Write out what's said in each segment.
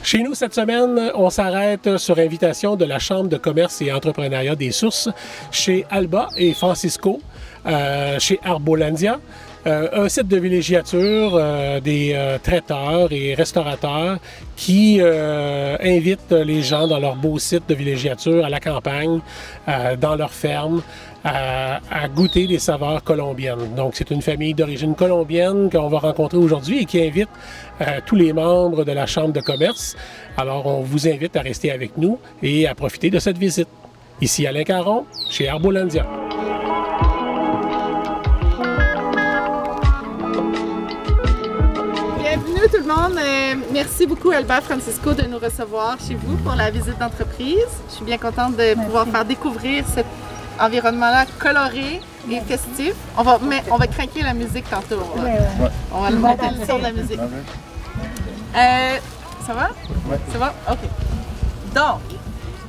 Chez nous, cette semaine, on s'arrête sur invitation de la Chambre de commerce et entrepreneuriat des Sources chez Alba et Francisco, chez Arbolandia. Un site de villégiature des traiteurs et restaurateurs qui invitent les gens dans leur beau site de villégiature à la campagne, dans leur ferme, à goûter des saveurs colombiennes. Donc, c'est une famille d'origine colombienne qu'on va rencontrer aujourd'hui et qui invite tous les membres de la Chambre de commerce. Alors, on vous invite à rester avec nous et à profiter de cette visite. Ici Alain Caron, chez Arbolandia. Bienvenue tout le monde. Merci beaucoup Alba Francisco de nous recevoir chez vous pour la visite d'entreprise. Je suis bien contente de pouvoir faire découvrir cet environnement-là coloré et festif. On va craquer la musique tantôt. On va le mettre le son de la musique. Ça va? Oui. Ça va? OK. Donc,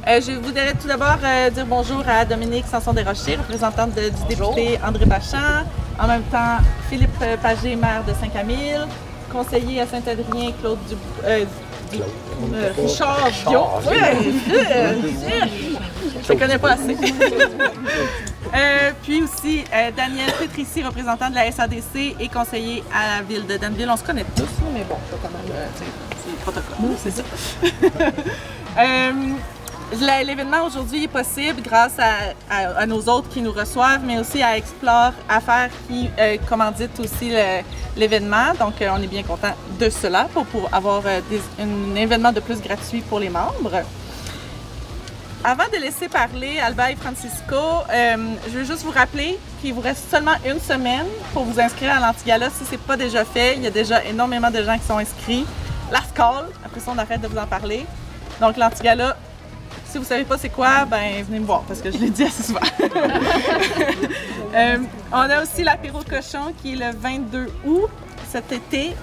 je voudrais tout d'abord dire bonjour à Dominique Sanson-Desrochers, représentante du député André Bachand. En même temps, Philippe Pagé, maire de Saint-Camille. Conseiller à Saint-Adrien, Claude Richard Bio. Je ne connais pas assez. Puis aussi Daniel Petrici, représentant de la SADC et conseiller à la ville de Danville. On se connaît tous, mais bon, quand même, c'est le protocole, c'est ça. L'événement aujourd'hui est possible grâce à nos autres qui nous reçoivent, mais aussi à Explore Affaires qui commandite aussi l'événement. Donc, on est bien content de cela pour avoir un événement de plus gratuit pour les membres. Avant de laisser parler Alba et Francisco, je veux juste vous rappeler qu'il vous reste seulement une semaine pour vous inscrire à l'Antigala si ce n'est pas déjà fait. Il y a déjà énormément de gens qui sont inscrits. Last call, après ça on arrête de vous en parler. Donc l'Antigala, si vous ne savez pas c'est quoi, ben venez me voir parce que je l'ai dit assez souvent. On a aussi l'apéro cochon qui est le 22 août cet été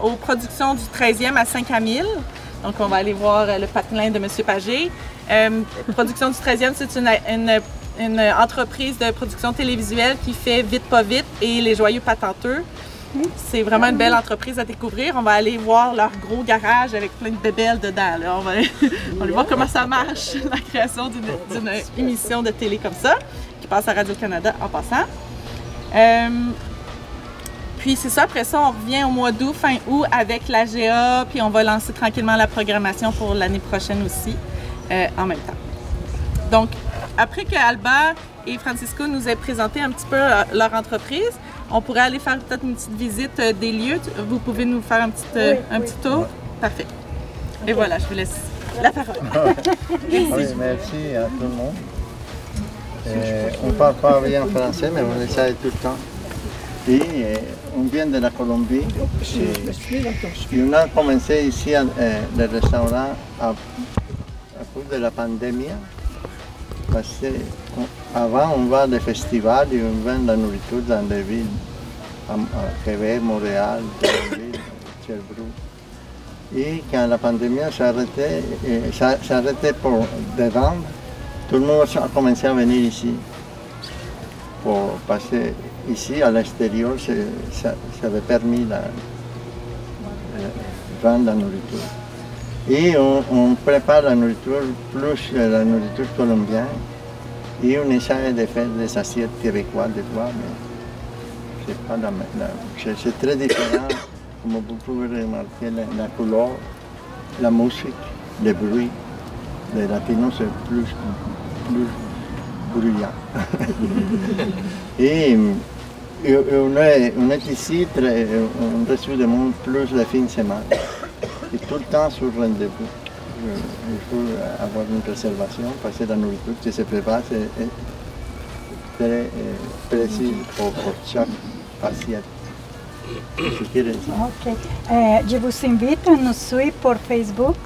aux productions du 13e à Saint-Camille. Donc on va aller voir le patelin de M. Pagé. Production du 13e, c'est une entreprise de production télévisuelle qui fait Vite pas vite et Les Joyeux Patenteux. C'est vraiment une belle entreprise à découvrir. On va aller voir leur gros garage avec plein de bébelles dedans. Là. On va aller voir comment ça marche, la création d'une émission de télé comme ça, qui passe à Radio-Canada en passant. Puis c'est ça, après ça, on revient au mois d'août, fin août, avec l'AGA, puis on va lancer tranquillement la programmation pour l'année prochaine aussi, en même temps. Donc, après que Alba et Francisco nous aient présenté un petit peu leur entreprise, on pourrait aller faire peut-être une petite visite des lieux. Vous pouvez nous faire un petit tour? Oui. Parfait. Okay. Et voilà, je vous laisse la parole. Oui, merci à tout le monde. On ne parle pas bien français, mais on essaie tout le temps. Et on vient de la Colombie. Et on a commencé ici le restaurant à cause de la pandémie. Parce qu'avant, on va à des festivals et on vend la nourriture dans des villes, à Québec, Montréal, Sherbrooke. Et quand la pandémie s'arrêtait pour de vendre, tout le monde a commencé à venir ici. Parce que ici, à l'extérieur, ça avait permis de vendre la nourriture. Et on prépare la nourriture, plus la nourriture colombienne. Et on essaie de faire des assiettes québécoises des fois, mais c'est pas la même. C'est très différent, comme vous pouvez remarquer, la couleur, la musique, le bruit. Les latinos, c'est plus bruyant. Et on est ici, on reçoit des monde plus de fin de semaine. Et tout le temps sur rendez-vous. Il faut avoir une réservation parce que la nourriture qui se prépare est très précise pour chaque assiette. Ok. Je vous invite à nous suivre pour Facebook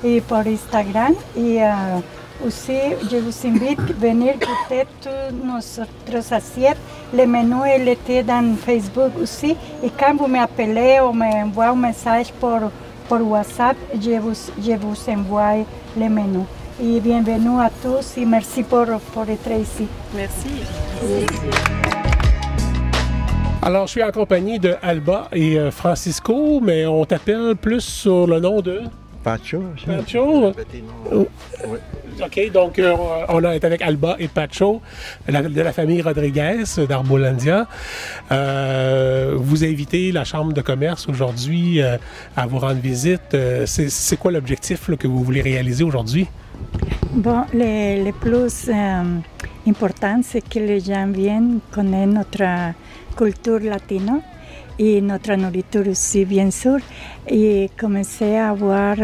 et pour Instagram. Et aussi, je vous invite à venir goûter toutes nos assiettes. Le menu était dans Facebook aussi. Et quand vous m'appelez ou m'envoyez un message pour WhatsApp, je vous envoie le menu. Et bienvenue à tous et merci pour être ici. Merci. Alors, je suis en compagnie de Alba et Francisco, mais on t'appelle plus sur le nom de... Pacho. Pacho? Petit nom. Oui. OK, donc on est avec Alba et Pacho de la famille Rodriguez d'Arbolandia. Vous invitez la Chambre de commerce aujourd'hui à vous rendre visite. C'est quoi l'objectif là, que vous voulez réaliser aujourd'hui? Bon, le plus important, c'est que les gens viennent connaître notre culture latino et notre nourriture aussi, bien sûr, et commencer à voir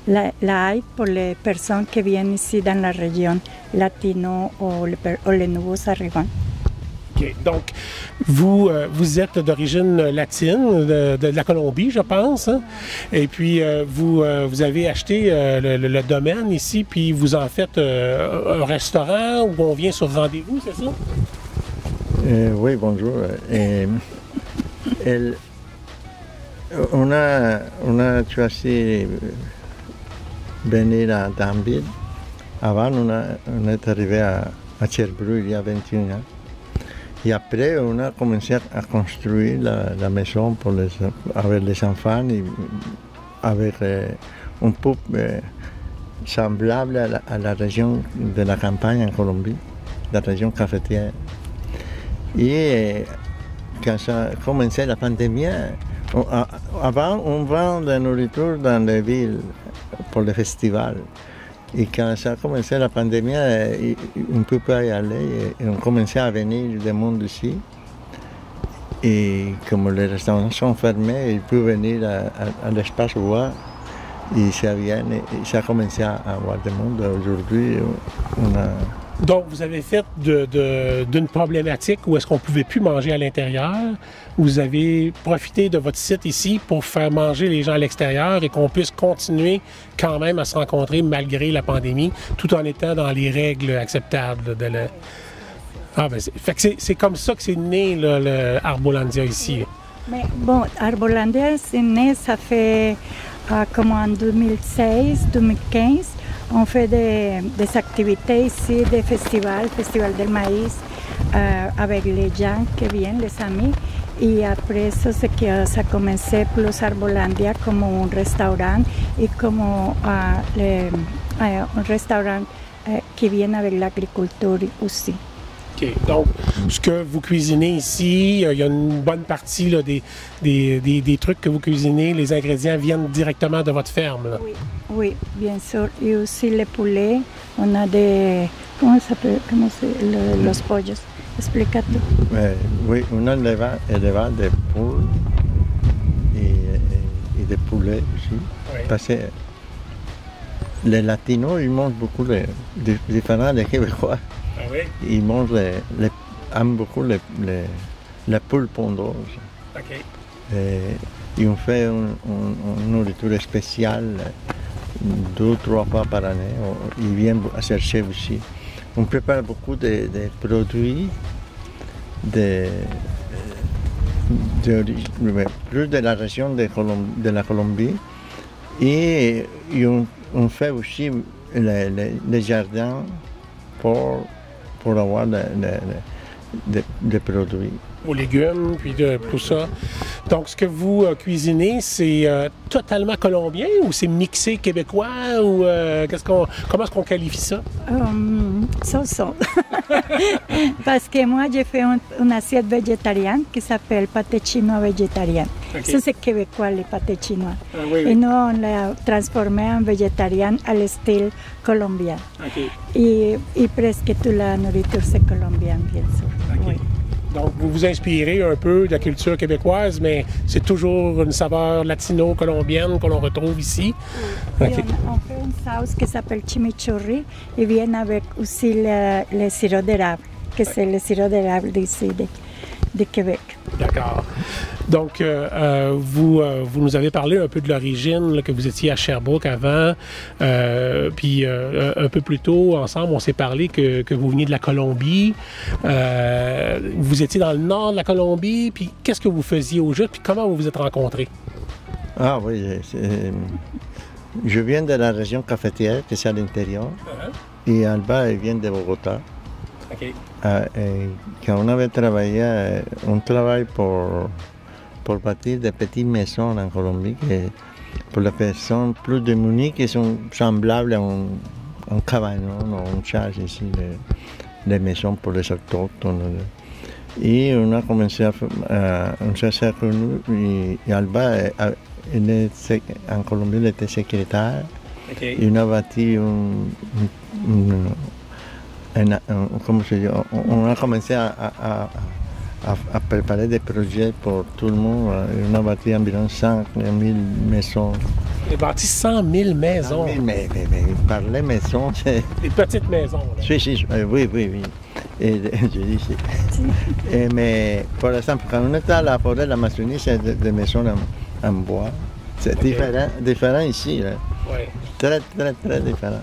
l'aide pour les personnes qui viennent ici dans la région latino ou les nouveaux arrivants. Okay. Donc, vous êtes d'origine latine, de la Colombie, je pense, hein? Et puis vous avez acheté le domaine ici, puis vous en faites un restaurant où on vient sur rendez-vous, c'est ça? Oui, bonjour. On a choisi venir à Danville. Avant, on est arrivé à Sherbrooke il y a 21 ans. Et après, on a commencé à construire la maison avec les enfants, et avec un peu semblable à la région de la campagne en Colombie, la région cafetière. Et quand ça a commencé la pandémie, avant, on vend la nourriture dans les villes pour les festivals. Et quand ça a commencé la pandémie, on ne peut pas y aller. Et on commençait à venir du monde ici. Et comme les restaurants sont fermés, ils peuvent venir à l'espace voir. Et ça vient, et ça a commencé à avoir du monde. Aujourd'hui, on a... Donc, vous avez fait d'une problématique où est-ce qu'on ne pouvait plus manger à l'intérieur. Vous avez profité de votre site ici pour faire manger les gens à l'extérieur et qu'on puisse continuer quand même à se rencontrer malgré la pandémie, tout en étant dans les règles acceptables. C'est comme ça que c'est né là, le Arbolandia ici. Mais bon, Arbolandia, c'est né, ça fait comme en 2016-2015. On fait des activités ici, des festivals del maïs, avec les gens qui viennent, les amis. Et après ça, c'est que ça a commencé plus Arbolandia comme un restaurant et comme un restaurant qui vient avec l'agriculture aussi. OK. Donc, ce que vous cuisinez ici, il y a une bonne partie là, des trucs que vous cuisinez, les ingrédients viennent directement de votre ferme. Là. Oui, bien sûr. Et aussi les poulets, on a des... Comment ça s'appelle? Los pollos. Explica-tu. Oui, on a élevage de poules et de poulets aussi. Oui. Parce que les latinos, ils mangent beaucoup différents des Québécois. Ah oui? Ils mangent aiment beaucoup les poules pondeuses. OK. Et on fait une nourriture spéciale 2 ou 3 fois par année. Ils viennent chercher aussi. On prépare beaucoup de produits plus de la région de la Colombie. Et on fait aussi les jardins pour avoir des produits. Aux légumes, puis de tout ça. Donc, ce que vous cuisinez, c'est totalement colombien ou c'est mixé québécois ou comment est-ce qu'on qualifie ça? So. Parce que moi, j'ai fait une assiette végétarienne qui s'appelle pâté chinois végétarien. Okay. Ça, c'est québécois, les pâtés chinois. Ah, oui. Et nous, on l'a transformé en végétarien à l'style colombien. Okay. Et presque toute la nourriture, c'est colombien, bien sûr. Okay. Oui. Donc, vous vous inspirez un peu de la culture québécoise, mais c'est toujours une saveur latino-colombienne qu'on retrouve ici. Oui, okay. On fait une sauce qui s'appelle chimichurri et vient avec aussi le sirop d'érable, que c'est le sirop d'érable d'ici, de Québec. D'accord. Donc, vous nous avez parlé un peu de l'origine, là, que vous étiez à Sherbrooke avant, puis un peu plus tôt, ensemble, on s'est parlé que vous veniez de la Colombie. Vous étiez dans le nord de la Colombie, puis qu'est-ce que vous faisiez au juste, puis comment vous vous êtes rencontrés? Ah oui, je viens de la région cafetière, qui est à l'intérieur, et Alba, elle vient de Bogotá. Okay. Quand on avait travaillé, on travaille pour pour bâtir des petites maisons en Colombie pour les personnes plus démunies qui sont semblables à un cabanon ou un charge ici, les maisons pour les autochtones. Et on a commencé on s'est connu, et Alba, en Colombie, elle était secrétaire. OK. Et on a bâti comment je dis, on a commencé à préparer des projets pour tout le monde. On a bâti environ 100 000 maisons. Vous avez bâti 100 000 maisons. Mais par les maisons, c'est... Des petites maisons. Là. Oui. Et, je dis mais par exemple, quand on était à la forêt de l'Amazonie, c'est des maisons en bois. C'est différent ici. Là. Ouais. Très différent.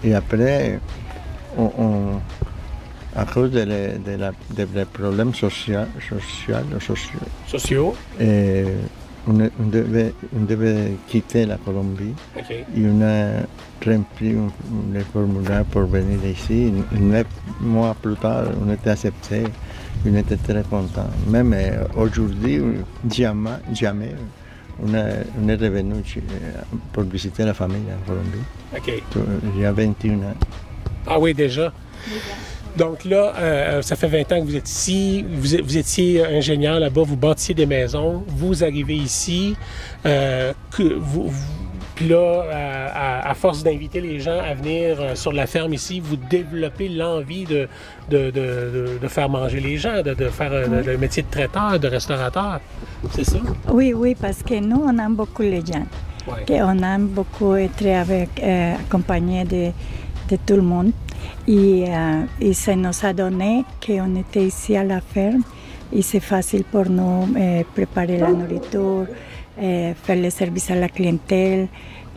Et après, à cause des problèmes sociaux, on devait quitter la Colombie. Okay. Et on a rempli les formulaires pour venir ici. 9 mois plus tard, on était accepté. On était très contents. Même aujourd'hui, jamais. On est revenu pour visiter la famille en Colombie. OK. Il y a 21 ans. Ah oui, déjà? Donc là, ça fait 20 ans que vous êtes ici, vous étiez ingénieur là-bas, vous bâtissiez des maisons, vous arrivez ici, puis là, à force d'inviter les gens à venir sur la ferme ici, vous développez l'envie de faire manger les gens, de faire le métier de traiteur, de restaurateur. C'est ça? Oui, parce que nous, on aime beaucoup les gens. Ouais. On aime beaucoup être accompagné de tout le monde. Et ça nous a donné qu'on était ici à la ferme et c'est facile pour nous préparer la nourriture, faire le service à la clientèle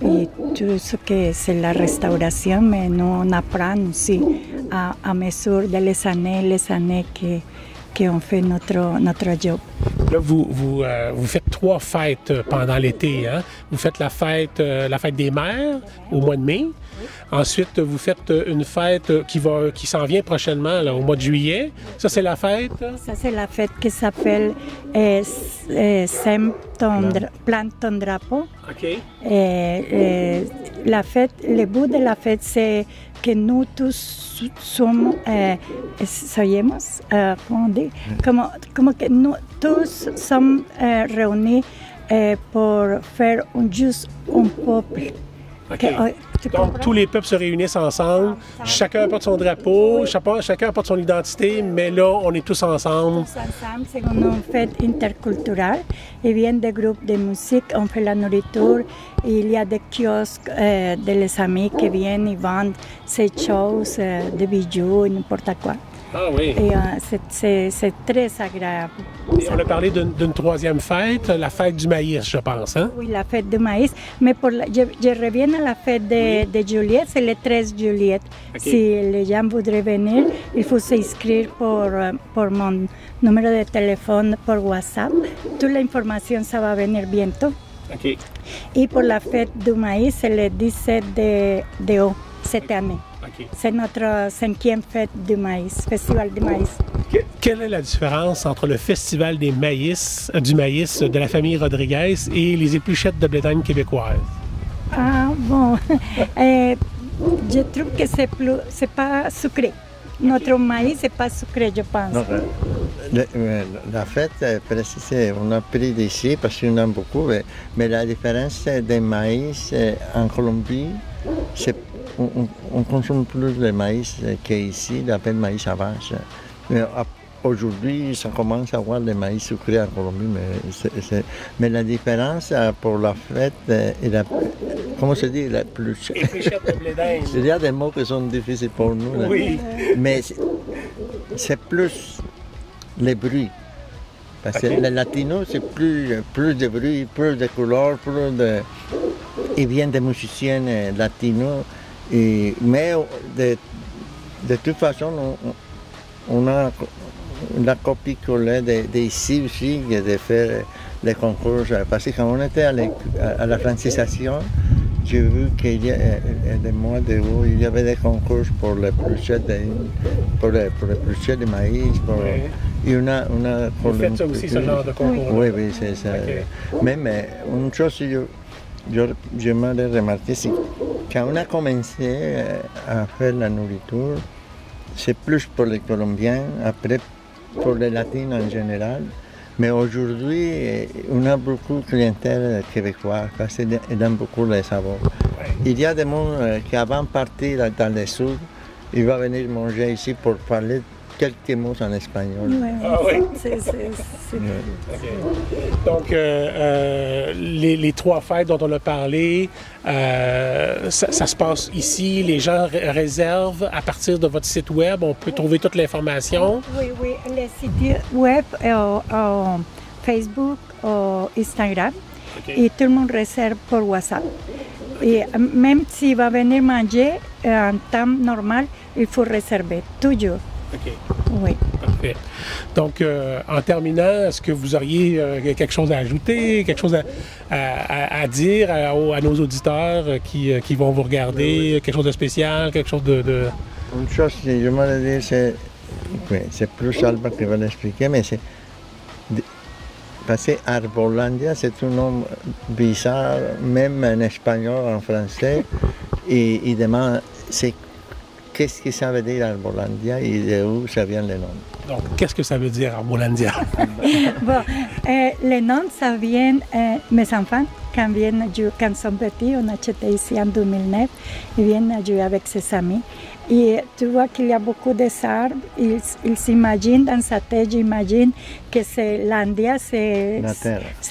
et tout ce que c'est la restauration, mais nous on apprend aussi à mesure de les années qu'on fait notre job. Là, vous faites 3 fêtes pendant l'été. Hein? Vous faites la fête des mères au mois de mai. Ensuite, vous faites une fête qui s'en vient prochainement, là, au mois de juillet. Ça, c'est la fête? Ça, c'est la fête qui s'appelle Plante ton drapeau. OK. La fête, le but de la fête, c'est que nous tous sommes, comment on dit, comme que nous tous sommes réunis pour faire juste un peuple. Okay. Donc, tous les peuples se réunissent ensemble, chacun porte son drapeau, chacun porte son identité, mais là, on est tous ensemble. Tous ensemble, c'est une fête interculturelle. Il vient des groupes de musique, on fait la nourriture, il y a des kiosques de les amis qui viennent et vendent ces choses, des bijoux, n'importe quoi. Ah oui. Et c'est très agréable. Et on a parlé d'une troisième fête, la fête du maïs, je pense. Hein? Oui, la fête du maïs. Mais je reviens à la fête de Juliette, c'est le 13 juillet. Okay. Si les gens voudraient venir, il faut s'inscrire pour mon numéro de téléphone, pour WhatsApp. Toute l'information, ça va venir bientôt. Okay. Et pour la fête du maïs, c'est le 17 de août, cette année. Okay. C'est notre 5e fête du maïs, festival du maïs. Quelle est la différence entre le festival du maïs de la famille Rodriguez et les épluchettes de blé d'Inde québécoises? Ah bon, je trouve que c'est pas sucré. Notre maïs, c'est pas sucré, je pense. Non, la fête, précis, on a pris d'ici parce qu'on aime beaucoup, mais la différence des maïs en Colombie, c'est on consomme plus de maïs qu'ici, l'appel maïs avance. Aujourd'hui, ça commence à avoir des maïs sucrés en Colombie, mais la différence pour la fête est comment se dit, la plus... Il y a des mots qui sont difficiles pour nous, oui. Mais c'est plus les bruits. Parce que les latinos, c'est plus de bruit, plus de couleurs, ils viennent des musiciens latinos. Mais de toute façon, on a la copie-collée d'ici aussi, de faire les concours. Parce que quand on était à la francisation, j'ai vu qu'il y a des mois de août, il y avait des concours pour les pluchettes de maïs. Et on a Vous faites ça aussi, ce genre de concours? Oui, oui, c'est ça. Okay. Même une chose que j'aimerais remarquer, c'est quand on a commencé à faire la nourriture, c'est plus pour les Colombiens, après pour les Latins en général. Mais aujourd'hui, on a beaucoup de clientèle québécoise parce qu'ils aiment beaucoup les saveurs. Il y a des gens qui avant de partir dans le sud, ils vont venir manger ici pour parler quelques mots en espagnol. Ouais, Ah oui? c'est Okay. Donc, les 3 fêtes dont on a parlé, ça se passe ici. Les gens réservent à partir de votre site web. On peut trouver toute l'information. Oui, oui, les sites web, Facebook, Instagram, Okay. et tout le monde réserve pour WhatsApp. Et même s'il va venir manger en temps normal, il faut réserver, toujours. OK. Oui. Parfait. Donc, en terminant, est-ce que vous auriez quelque chose à ajouter, quelque chose à dire à nos auditeurs qui vont vous regarder, quelque chose de spécial, quelque chose de... Une chose que je voulais dire, c'est plus Alba qui va l'expliquer, mais c'est... Parce que Arbolandia, c'est un nom bizarre, même en espagnol, en français, et il demande qu'est-ce que ça veut dire Arbolandia et d'où ça vient le nom. Donc, qu'est-ce que ça veut dire Arbolandia? Bon, le nom, ça vient, mes enfants, quand sont petits, on a acheté ici en 2009, ils viennent jouer avec ses amis. Et tu vois qu'il y a beaucoup d'arbres, ils s'imaginent dans sa tête, j'imagine que c'est l'Andia, c'est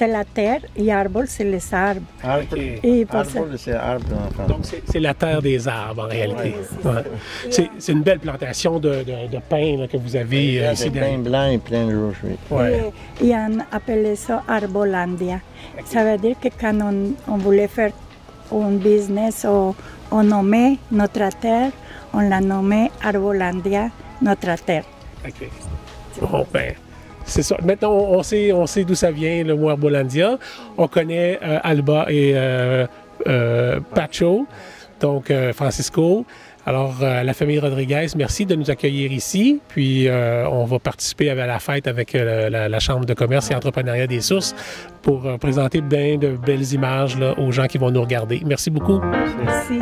la terre, et arbre, c'est les arbres. Arbre, c'est arbre en français. Donc, c'est la terre des arbres, en réalité. Ouais. C'est une belle plantation de pin là, que vous avez ici. Plein blanc et plein rouge, oui. Ouais. Et on appelait ça Arbolandia. Ça veut dire que quand on voulait faire un business, on nommait notre terre, on l'a nommé Arbolandia, notre terre. OK. Bon, ben, c'est ça. Maintenant, on sait d'où ça vient, le mot Arbolandia. On connaît Alba et Pacho, donc Francisco. Alors, la famille Rodriguez, merci de nous accueillir ici. Puis, on va participer à la fête avec la Chambre de commerce et entrepreneuriat des Sources pour présenter bien de belles images là, aux gens qui vont nous regarder. Merci beaucoup. Merci.